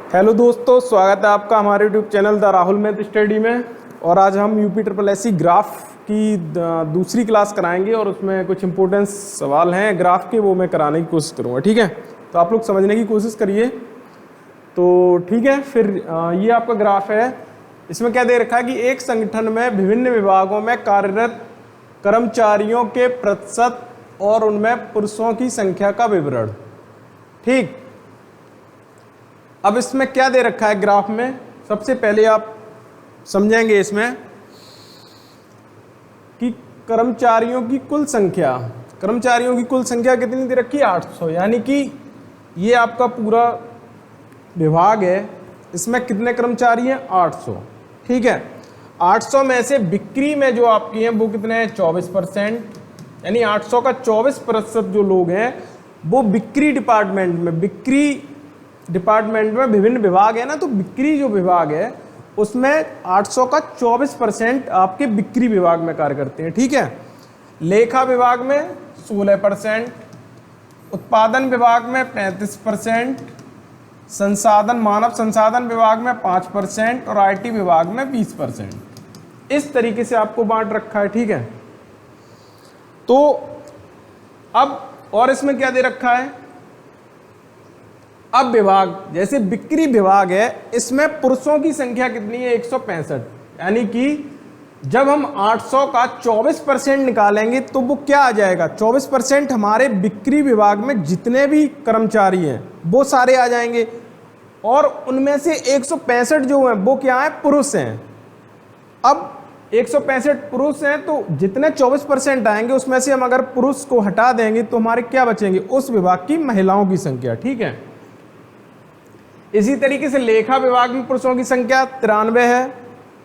Hello दोस्तों, स्वागत है आपका हमारे YouTube channel the Rahul math study में। और आज हम UPSSC ग्राफ की दूसरी क्लास कराएंगे और उसमें कुछ इंपॉर्टेंट सवाल हैं ग्राफ के, वो मैं कराने की कोशिश करूँगा। ठीक है, तो आप लोग समझने की कोशिश करिए। तो ठीक है, फिर ये आपका ग्राफ है। इसमें क्या दे रखा है कि एक संगठन में विभिन्न विभागों में कार्यरत कर्मचारियों के प्रतिशत और उनमें पुरुषों की संख्या का विवरण। ठीक, अब इसमें क्या दे रखा है ग्राफ में, सबसे पहले आप समझेंगे इसमें कि कर्मचारियों की कुल संख्या कितनी दे रखी है, 800। यानी कि ये आपका पूरा विभाग है, इसमें कितने कर्मचारी हैं, 800। ठीक है, 800 में से बिक्री में जो आपकी हैं वो कितने हैं, 24%। यानी 800 का 24% जो लोग हैं वो बिक्री डिपार्टमेंट में विभिन्न विभाग है ना, तो बिक्री जो विभाग है उसमें 800 का 24% आपके बिक्री विभाग में कार्य करते हैं। ठीक है, लेखा विभाग में 16%, उत्पादन विभाग में 35%, मानव संसाधन विभाग में 5% और IT विभाग में 20%। इस तरीके से आपको बांट रखा है। ठीक है, तो अब और इसमें क्या दे रखा है, अब विभाग जैसे बिक्री विभाग है, इसमें पुरुषों की संख्या कितनी है, 165। यानी कि जब हम 800 का 24% निकालेंगे तो वो क्या आ जाएगा, 24% हमारे बिक्री विभाग में जितने भी कर्मचारी हैं वो सारे आ जाएंगे, और उनमें से 165 जो हैं वो क्या है, पुरुष हैं। अब 165 पुरुष हैं, तो जितने 24% आएंगे उसमें से हम अगर पुरुष को हटा देंगे तो हमारे क्या बचेंगे, उस विभाग की महिलाओं की संख्या। ठीक है, इसी तरीके से लेखा विभाग में पुरुषों की संख्या 93 है,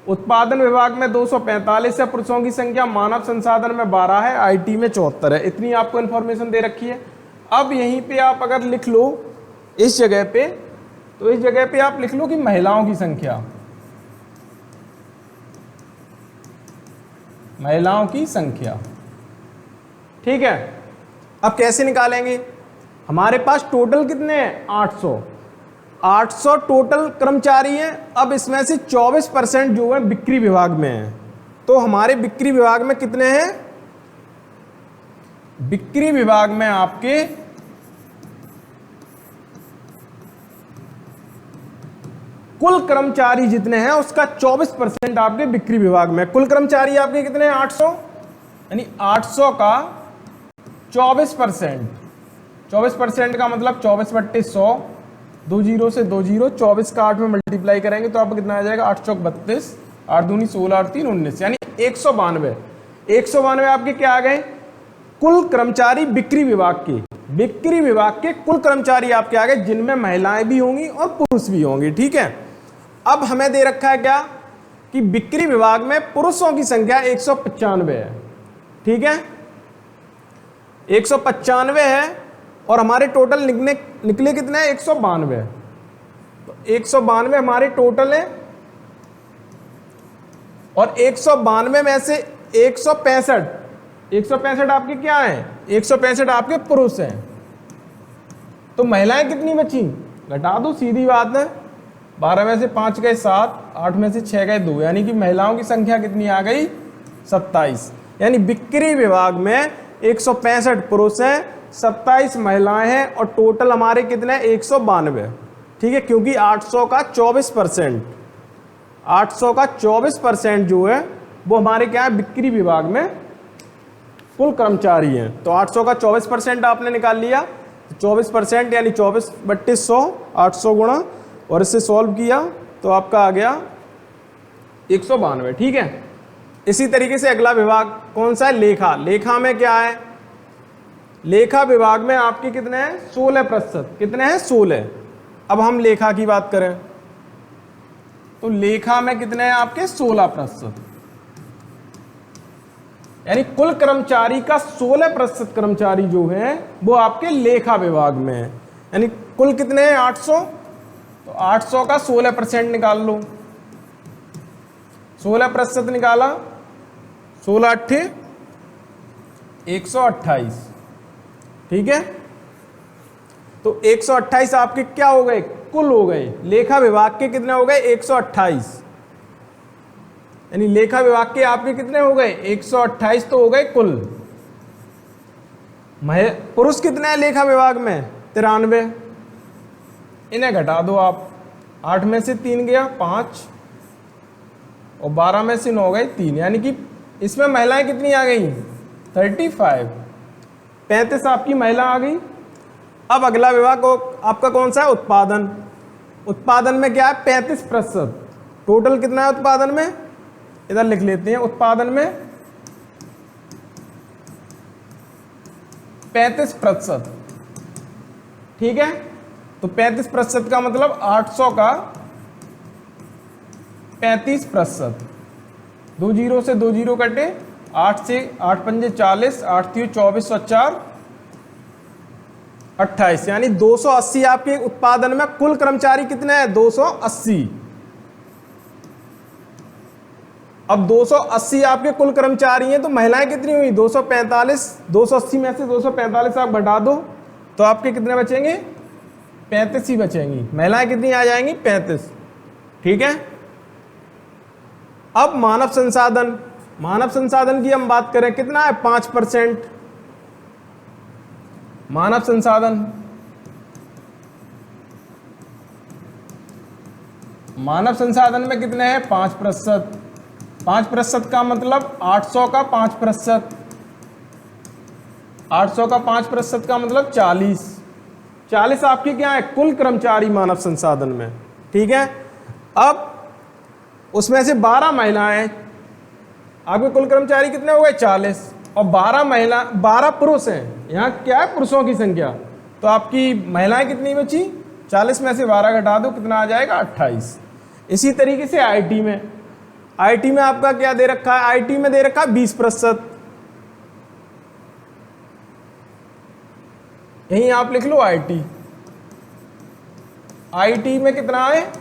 उत्पादन विभाग में 245 है पुरुषों की संख्या, मानव संसाधन में 12 है, IT में 74 है। इतनी आपको इंफॉर्मेशन दे रखी है। अब यहीं पे आप अगर लिख लो इस जगह पे, तो इस जगह पे आप लिख लो कि महिलाओं की संख्या। ठीक है, अब कैसे निकालेंगे, हमारे पास टोटल कितने हैं, 800 टोटल कर्मचारी हैं। अब इसमें से 24% जो है बिक्री विभाग में है, तो हमारे बिक्री विभाग में कितने हैं, बिक्री विभाग में आपके कुल कर्मचारी जितने हैं उसका 24% आपके बिक्री विभाग में। कुल कर्मचारी आपके कितने हैं, 800। यानी 800 का 24% का मतलब 24/100, 2 जीरो से 2 जीरो, 24 का 8 में मल्टीप्लाई करेंगे तो आपको कितना आ जाएगा, 8 चौक 32, 8 दूनी 16, 8 3 19, यानी 192 आपके क्या आ गए, कुल कर्मचारी बिक्री विभाग के कुल कर्मचारी आपके आ गए, जिनमें महिलाएं भी होंगी और पुरुष भी होंगे। ठीक है, अब हमें दे रखा है क्या कि बिक्री विभाग में पुरुषों की संख्या 195 है। ठीक है, 195 है और हमारे टोटल निकले कितने हैं, 192। तो 192 हमारे टोटल है, और 192 में से 165 आपके क्या हैं, 165 आपके पुरुष हैं। तो महिलाएं कितनी बची, घटा दो, सीधी बात है, 12 में से 5 गए 7, 8 में से 6 गए 2, यानी कि महिलाओं की संख्या कितनी आ गई, 27। यानी बिक्री विभाग में 165 पुरुष हैं, 27 महिलाएं हैं, और टोटल हमारे कितने, 192। ठीक है, क्योंकि 800 का 24% जो है वो हमारे क्या है, बिक्री विभाग में कुल कर्मचारी हैं। तो 800 का 24% आपने निकाल लिया, 24% यानी 24/100, 800 गुणा, और इससे सॉल्व किया तो आपका आ गया 192। ठीक है, इसी तरीके से अगला विभाग कौन सा है, लेखा में क्या है, लेखा विभाग में आपके कितने हैं, 16%। कितने हैं, 16। अब हम लेखा की बात करें तो लेखा में कितने हैं आपके, 16%। यानी कुल कर्मचारी का 16% कर्मचारी जो है वो आपके लेखा विभाग में है। यानी कुल कितने हैं, 800, तो 800 का 16% निकाल लो, 16% निकाला, 16 8 128। ठीक है, तो 128 आपके क्या हो गए, कुल हो गए, लेखा विभाग के कितने हो गए 128, यानी लेखा विभाग के आपके कितने हो गए 128 तो हो गए कुल। पुरुष कितने हैं लेखा विभाग में 93, इन्हें घटा दो आप, 8 में से 3 गया 5 और 12 में से 9 गए 3, यानी कि इसमें महिलाएं कितनी आ गई 35, 35 आपकी महिला आ गई। अब अगला विभाग आपका कौन सा है उत्पादन। उत्पादन में क्या है 35%, टोटल कितना है उत्पादन में, इधर लिख लेते हैं, उत्पादन में 35%, ठीक है। तो 35% का मतलब 800 का 35%, 2 जीरो से 2 जीरो कटे, 8 से 8 पंजे 40, 8 थी 24 और 4 28, यानी 280 आपके उत्पादन में। कुल कर्मचारी कितने हैं 280। अब 280 आपके कुल कर्मचारी हैं तो महिलाएं कितनी हुई 245, 280 में से 245 आप घटा दो तो आपके कितने बचेंगे 35 ही बचेंगी। महिलाएं कितनी आ जाएंगी 35, ठीक है। अब मानव संसाधन, मानव संसाधन की हम बात करें कितना है 5%। मानव संसाधन, मानव संसाधन में कितने हैं 5%। 5% का मतलब 800 का 5%, 800 का 5% का मतलब 40, 40 आपके क्या है कुल कर्मचारी मानव संसाधन में, ठीक है। अब उसमें से 12 महिलाएं, आपके कुल कर्मचारी कितने हो गए 40 और 12 पुरुष हैं। यहाँ क्या है पुरुषों की संख्या, तो आपकी महिलाएं कितनी बची 40 में से 12 घटा दो कितना आ जाएगा 28। इसी तरीके से आईटी में, आईटी में आपका क्या दे रखा है, आईटी में दे रखा है 20%, यहीं आप लिख लो आईटी। आईटी में कितना है,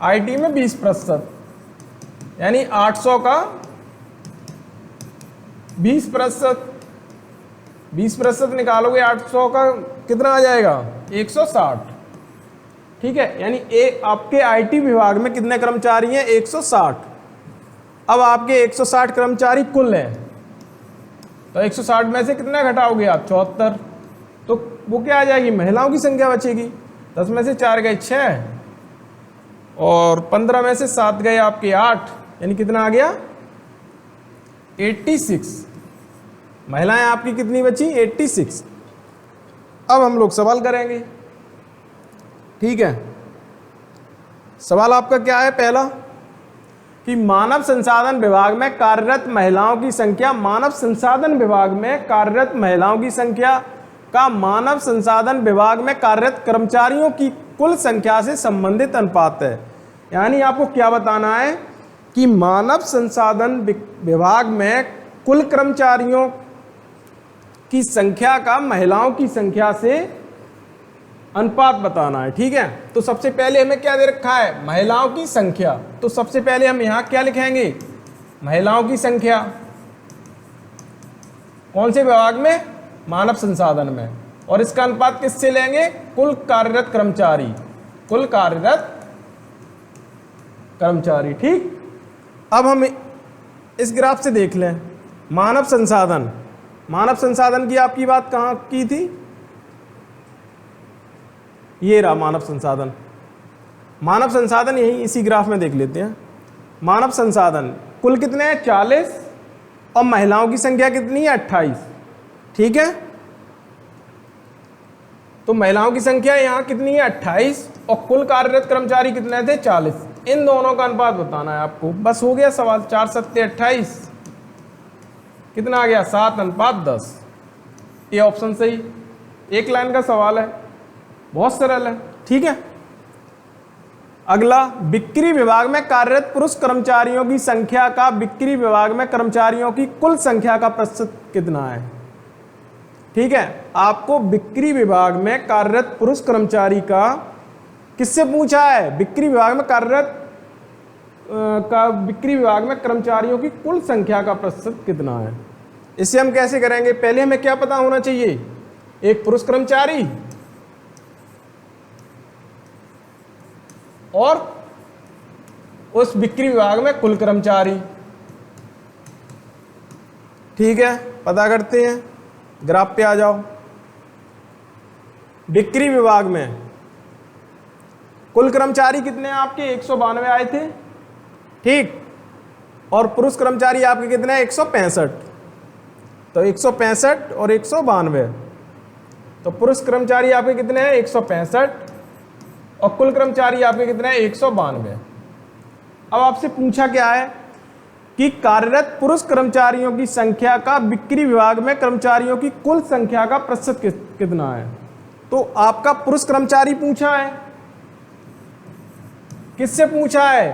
आईटी में 20%, यानी 800 का 20%, 20% निकालोगे 800 का कितना आ जाएगा 160, ठीक है। यानी आपके आईटी विभाग में कितने कर्मचारी हैं 160। अब आपके 160 कर्मचारी कुल हैं तो 160 में से कितना घटाओगे आप 74, तो वो क्या आ जाएगी महिलाओं की संख्या बचेगी। 10 में से 4 गए 6 और 15 में से 7 गए आपके 8, यानी कितना आ गया 86। महिलाएं आपकी कितनी बची 86। अब हम लोग सवाल करेंगे, ठीक है। सवाल आपका क्या है पहला कि मानव संसाधन विभाग में कार्यरत महिलाओं की संख्या, मानव संसाधन विभाग में कार्यरत महिलाओं की संख्या का मानव संसाधन विभाग में कार्यरत कर्मचारियों की कुल संख्या से संबंधित अनुपात है। यानी आपको क्या बताना है कि मानव संसाधन विभाग में कुल कर्मचारियों की संख्या का महिलाओं की संख्या से अनुपात बताना है, ठीक है। तो सबसे पहले हमें क्या दे रखा है महिलाओं की संख्या, तो सबसे पहले हम यहां क्या लिखेंगे महिलाओं की संख्या, कौन से विभाग में मानव संसाधन में, और इसका अनुपात किससे लेंगे कुल कार्यरत कर्मचारी, कुल कार्यरत कर्मचारी, ठीक। अब हम इस ग्राफ से देख लें मानव संसाधन, मानव संसाधन की आपकी बात कहाँ की थी, ये रहा मानव संसाधन। मानव संसाधन यही इसी ग्राफ में देख लेते हैं। मानव संसाधन कुल कितने हैं 40 और महिलाओं की संख्या कितनी है 28, ठीक है। तो महिलाओं की संख्या यहाँ कितनी है 28 और कुल कार्यरत कर्मचारी कितने थे 40, इन दोनों का अनुपात बताना है आपको। बस हो गया सवाल, 4 सत्ते 28, कितना आ गया 7:10। ये ऑप्शन सही, एक लाइन का सवाल है, बहुत सरल है, ठीक है। अगला बिक्री विभाग में कार्यरत पुरुष कर्मचारियों की संख्या का बिक्री विभाग में कर्मचारियों की कुल संख्या का प्रतिशत कितना है, ठीक है। आपको बिक्री विभाग में कार्यरत पुरुष कर्मचारी का किससे पूछा है, बिक्री विभाग में कार्यरत बिक्री विभाग में कर्मचारियों की कुल संख्या का प्रतिशत कितना है। इसे हम कैसे करेंगे, पहले हमें क्या पता होना चाहिए, एक पुरुष कर्मचारी और उस बिक्री विभाग में कुल कर्मचारी। ठीक है, पता करते हैं, ग्राफ पे आ जाओ। बिक्री विभाग में कुल कर्मचारी कितने हैं आपके? 192 आए थे, ठीक। और पुरुष कर्मचारी आपके कितने हैं? 165। तो 165 और 192, तो पुरुष कर्मचारी आपके कितने हैं? 165 और कुल कर्मचारी आपके कितने हैं? 192। अब आपसे पूछा क्या है कि कार्यरत पुरुष कर्मचारियों की संख्या का बिक्री विभाग में कर्मचारियों की कुल संख्या का प्रतिशत कितना है। तो आपका पुरुष कर्मचारी पूछा है, किससे पूछा है?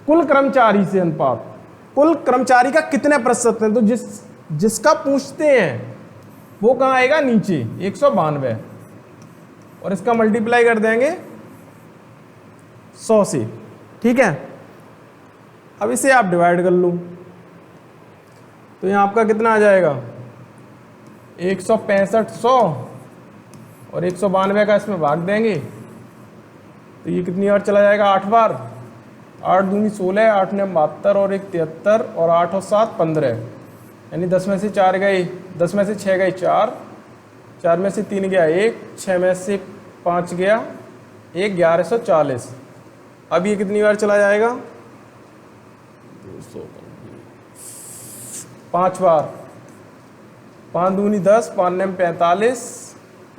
कुल कर्मचारी से अनुपात, कुल कर्मचारी का कितने प्रतिशत है। तो जिसका पूछते हैं वो कहाँ आएगा? नीचे 192, और इसका मल्टीप्लाई कर देंगे 100 से। ठीक है, अब इसे आप डिवाइड कर लो, तो यहाँ आपका कितना आ जाएगा? 165 100 और 192 का इसमें भाग देंगे, तो ये कितनी बार चला जाएगा? 8 बार। 8 दूनी 16, 8 ने 72 और 1 73 और 8 और 7 15, यानी 10 में से 4 गए, 10 में से 6 गए 4, 4 में से 3 गया 1, 6 में से 5 गया 1, 1140। अब ये कितनी बार चला जाएगा? 5 बार। 5 दूनी 10, 5 ने 45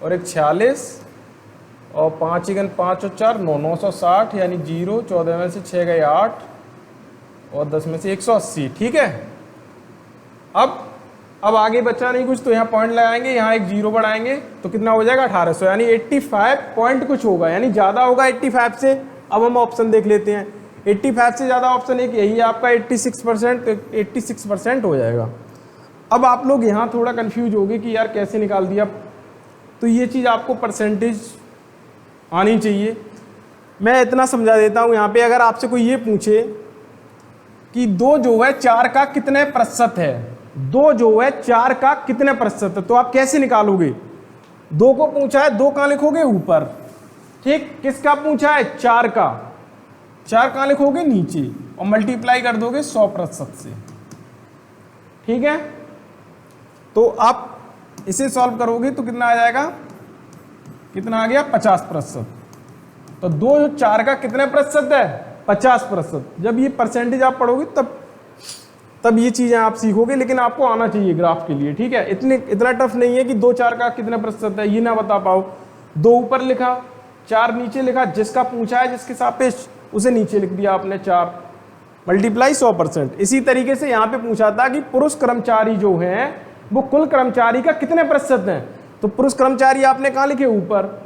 और 1 46 और 5 1 5 और 4 9, 960, यानी 0। 14 में से 6 गए 8 और 10 में से 180। ठीक है, अब आगे बचा नहीं कुछ, तो यहाँ पॉइंट लगाएंगे, यहाँ एक 0 बढ़ाएंगे, तो कितना हो जाएगा? 1800, यानी 85 पॉइंट कुछ होगा, यानी ज़्यादा होगा 85 से। अब हम ऑप्शन देख लेते हैं, 85 से ज़्यादा ऑप्शन एक यही है आपका 86%, 86% हो जाएगा। अब आप लोग यहाँ थोड़ा कंफ्यूज होगे कि यार कैसे निकाल दिया, तो ये चीज़ आपको परसेंटेज आनी चाहिए। मैं इतना समझा देता हूँ यहाँ पे, अगर आपसे कोई ये पूछे कि 2 जो है 4 का कितने प्रतिशत है, 2 जो है 4 का कितने प्रतिशत है, तो आप कैसे निकालोगे? 2 को पूछा है, 2 कहाँ लिखोगे? ऊपर। ठीक, किसका पूछा है? 4 का, 4 कहाँ लिखोगे? नीचे, और मल्टीप्लाई कर दोगे 100% से। ठीक है, तो आप इसे सॉल्व करोगे तो कितना आ जाएगा? कितना आ गया? 50%। तो 2 जो 4 का कितने प्रतिशत है? 50%। जब ये परसेंटेज आप पढ़ोगे तब ये चीजें आप सीखोगे, लेकिन आपको आना चाहिए ग्राफ के लिए। ठीक है, इतना टफ नहीं है कि 2 4 का कितने प्रतिशत है ये ना बता पाओ। 2 ऊपर लिखा, 4 नीचे लिखा, जिसका पूछा है जिसके सापेक्ष उसे नीचे लिख दिया आपने 4, मल्टीप्लाई 100%। इसी तरीके से यहाँ पे पूछा था कि पुरुष कर्मचारी जो हैं वो कुल कर्मचारी का कितने प्रतिशत हैं, तो पुरुष कर्मचारी आपने कहाँ लिखे? ऊपर।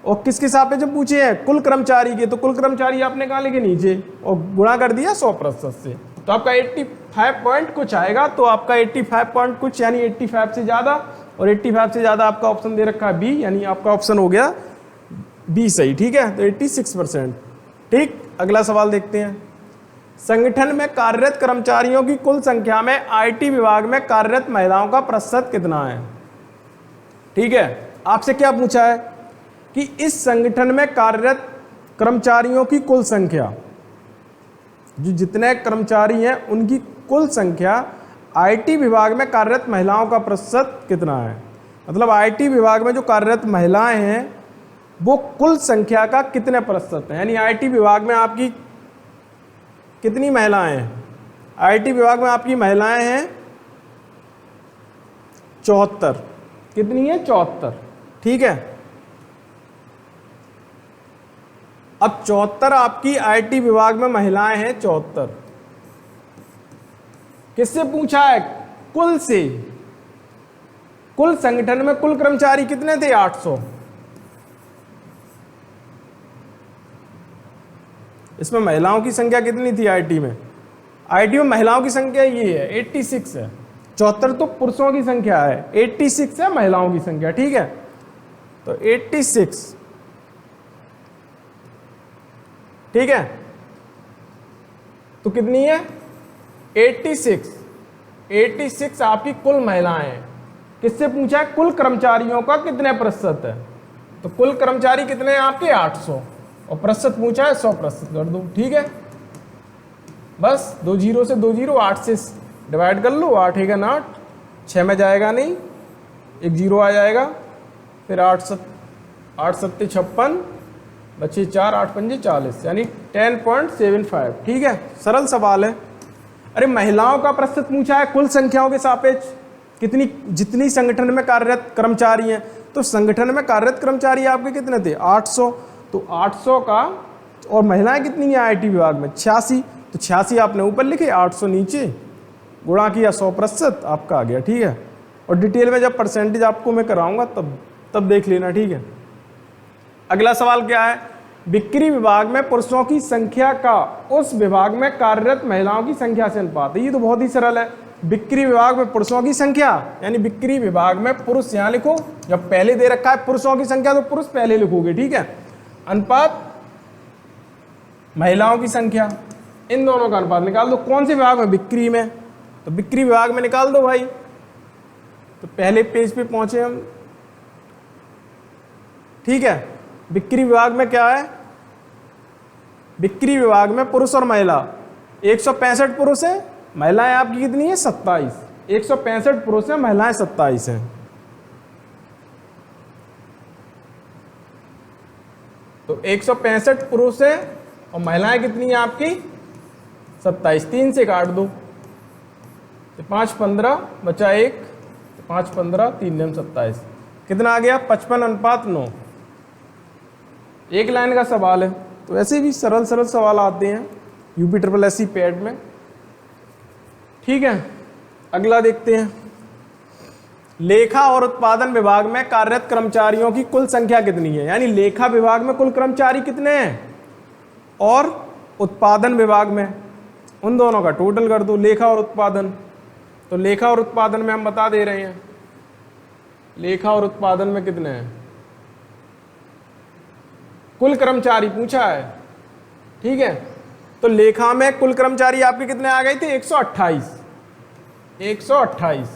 और किसके सापेक्ष जब पूछे हैं? कुल कर्मचारी के, तो कुल कर्मचारी आपने कहाँ लिखे? नीचे, और गुणा कर दिया 100% से, तो आपका 85 पॉइंट कुछ आएगा। तो आपका 85 पॉइंट कुछ यानी 85 से ज़्यादा, और 85 से ज़्यादा आपका ऑप्शन दे रखा है बी, यानी आपका ऑप्शन हो गया बी सही। ठीक है, तो 86%। ठीक, अगला सवाल देखते हैं। संगठन में कार्यरत कर्मचारियों की कुल संख्या में आईटी विभाग में कार्यरत महिलाओं का प्रतिशत कितना है। ठीक है, आपसे क्या पूछा है कि इस संगठन में कार्यरत कर्मचारियों की कुल संख्या, जो जितने कर्मचारी हैं उनकी कुल संख्या आईटी विभाग में कार्यरत महिलाओं का प्रतिशत कितना है। मतलब आईटी विभाग में जो कार्यरत महिलाएं हैं वो कुल संख्या का कितने प्रतिशत है, यानी आईटी विभाग में आपकी कितनी महिलाएं हैं। आईटी विभाग में आपकी महिलाएं हैं 74। कितनी है? 74। ठीक है, अब 74 आपकी आईटी विभाग में महिलाएं हैं 74। किससे पूछा है? कुल से। कुल संगठन में कुल कर्मचारी कितने थे? 800। इसमें महिलाओं की संख्या कितनी थी आईटी में? आईटी में महिलाओं की संख्या ये है 86 है। 74 तो पुरुषों की संख्या है, 86 है महिलाओं की संख्या। ठीक है, तो 86। ठीक है, तो कितनी है? 86। 86 आपकी कुल महिलाएं हैं। किससे पूछा है? कुल कर्मचारियों का कितने प्रतिशत है, तो कुल कर्मचारी कितने हैं आपके? 800। और प्रतिशत पूछा है 100% कर दो, ठीक है। बस 2 जीरो से 2 जीरो, 8 से डिवाइड कर लो, 8 एक 8, 6 में जाएगा नहीं, एक जीरो आ जाएगा, फिर 8 सत्ते 56, बचे 4, 8 पंजे 40, यानी 10.75, ठीक है। सरल सवाल है। अरे महिलाओं का प्रतिशत पूछा है कुल संख्याओं के सापेक्ष, कितनी जितनी संगठन में कार्यरत कर्मचारी हैं, तो संगठन में कार्यरत कर्मचारी आपके कितने थे 800, तो 800 का, और महिलाएं कितनी हैं आईटी विभाग में 86, तो 86 आपने ऊपर लिखे, 800 नीचे, गुणा किया 100% आपका आ गया, ठीक है। और डिटेल में जब परसेंटेज आपको मैं कराऊंगा तब देख लेना, ठीक है। अगला सवाल क्या है, बिक्री विभाग में पुरुषों की संख्या का उस विभाग में कार्यरत महिलाओं की संख्या से अनुपात है। ये तो बहुत ही सरल है। बिक्री विभाग में पुरुषों की संख्या, यानी बिक्री विभाग में पुरुष यहाँ लिखो, जब पहले दे रखा है पुरुषों की संख्या तो पुरुष पहले लिखोगे, ठीक है। अनुपात महिलाओं की संख्या, इन दोनों का अनुपात निकाल दो। कौन से विभाग में, बिक्री में, तो बिक्री विभाग में निकाल दो भाई। तो पहले पेज पे पहुंचे हम, ठीक है। बिक्री विभाग में क्या है, बिक्री विभाग में पुरुष और महिला 165 पुरुष है, महिलाएं आपकी कितनी है 27, 165 पुरुष है, महिलाएं 27 हैं। तो 165 पुरुष है और महिलाएं कितनी है आपकी 27, 3 से काट दो, 5 15 बचा 1, 5 15 3 9 27, कितना आ गया 55:9। एक लाइन का सवाल है, तो ऐसे भी सरल सवाल आते हैं UPSSC पैड में, ठीक है। अगला देखते हैं, लेखा और उत्पादन विभाग में कार्यरत कर्मचारियों की कुल संख्या कितनी है, यानी लेखा विभाग में कुल कर्मचारी कितने हैं और उत्पादन विभाग में, उन दोनों का टोटल कर दो, लेखा और उत्पादन। तो लेखा और उत्पादन में हम बता दे रहे हैं, लेखा और उत्पादन में कितने हैं, कुल कर्मचारी पूछा है, ठीक है। तो लेखा में कुल कर्मचारी आपके कितने आ गए थे 128,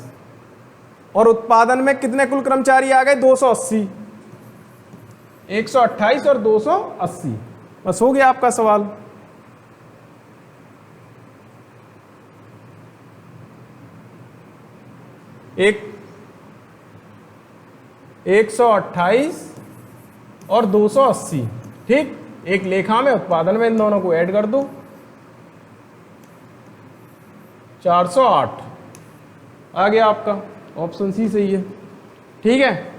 और उत्पादन में कितने कुल कर्मचारी आ गए 280, 128 और 280, बस हो गया आपका सवाल। एक 128 और 280, ठीक। एक लेखा में उत्पादन में, इन दोनों को ऐड कर दो, 408 आ गया आपका, ऑप्शन सी सही है, ठीक है।